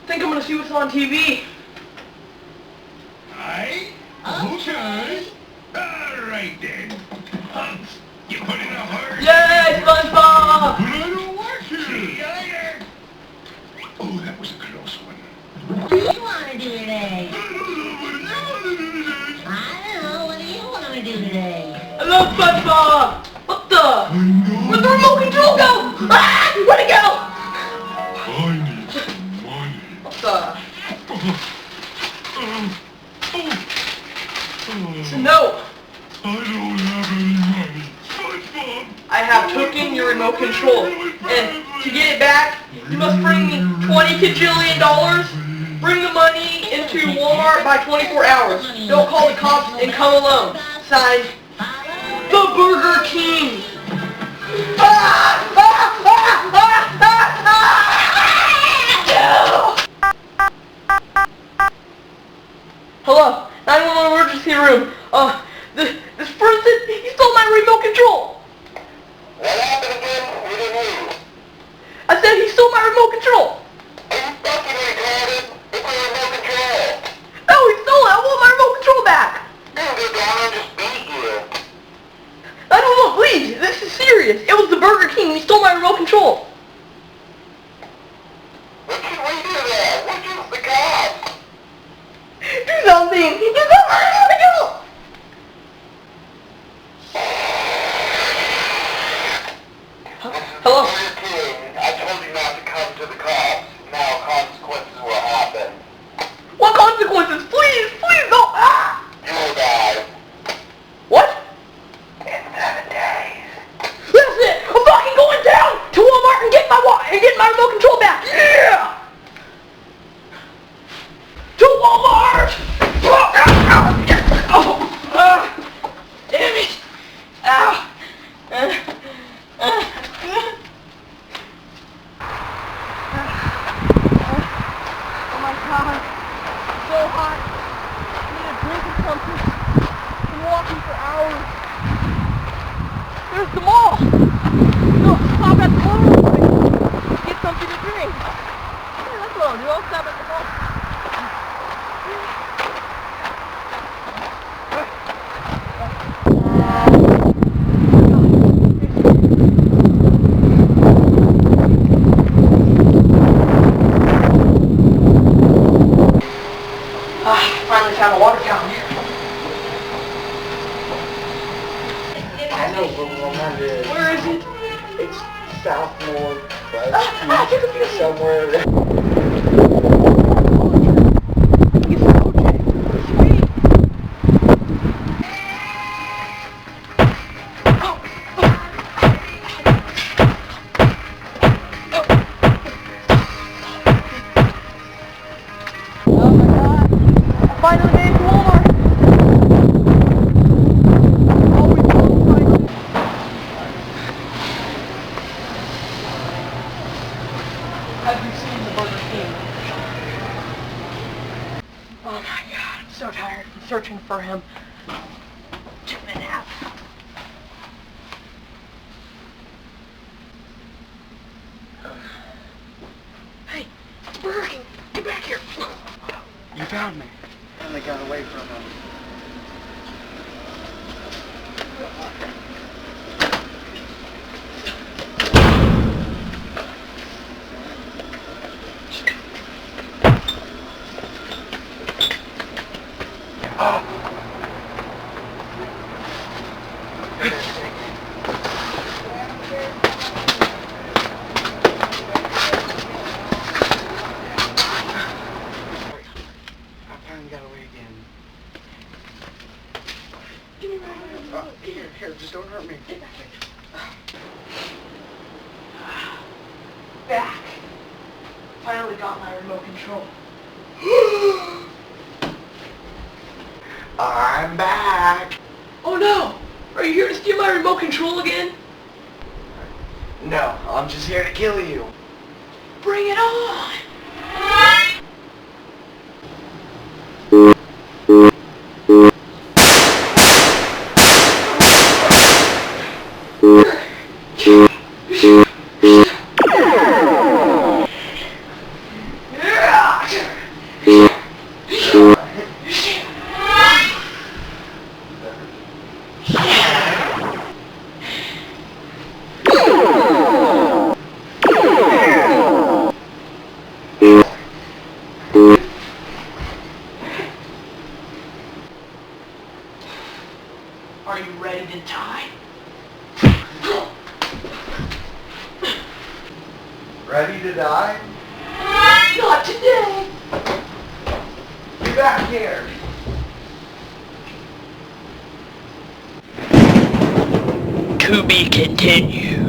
think I'm gonna see what's on TV. Aye? Okay. Alright then. You put in a hard... Yay, SpongeBob! But I don't like it. See you later. Oh, that was a close one. What do you want to do today? I don't know. What do you want to do today? I don't know. What do you want to do today? I love SpongeBob! What the? I know. Where'd the remote control go? Ah! Where'd it go? I need some money. What the? It's a no. I don't have any money. SpongeBob! I have taken your remote control, and to get it back, you must bring me $20 kajillion. Bring the money into Walmart by 24 hours. Don't call the cops and come alone. Signed, the Burger King. Ah! Ah! Ah! Ah! Ah! No! Hello, 911 emergency room. This person, he stole my remote control. What happened again? We didn't hear you. I said he stole my remote control. Are you fucking retarded? It's a remote control. No, he stole it. I want my remote control back. You can go down and just beat you. I don't know, please. This is serious. It was the Burger King. He stole my remote control. What should we do then? What is the cops? Do something. He stole my remote control. Hello? Burger King, I told you not to come to the cops. Now consequences will happen. What consequences? Please, please don't. Ah! You will die. What? In 7 days. That's it. I'm fucking going down to Walmart and get my remote control back. Yeah. To Walmart. Damn it. Ow. Oh my God. So hot. I need a drink or something. I've been walking for hours. There's the mall. No, stop at the mall real quick. Get something to drink. Yeah, that's what I'll do. I'll stop at the mall. Finally found a water fountain here. I know, but we'll find it. Where is it? It's south north, You're confusing. somewhere. It's an OJ. Sweet. Oh my God. I finally made it to Walmart. Always close. Have you seen the Burger King? Oh my God, I'm so tired. I'm searching for him. Took a nap. Hey, Burger King, get back here. You found me. And they got away from him. Here, just don't hurt me. Back. Finally got my remote control. I'm back. Oh no! Are you here to steal my remote control again? No, I'm just here to kill you. Bring it on! Yeah! Are you ready to die? Ready to die? Not today! Get back here! To be continued.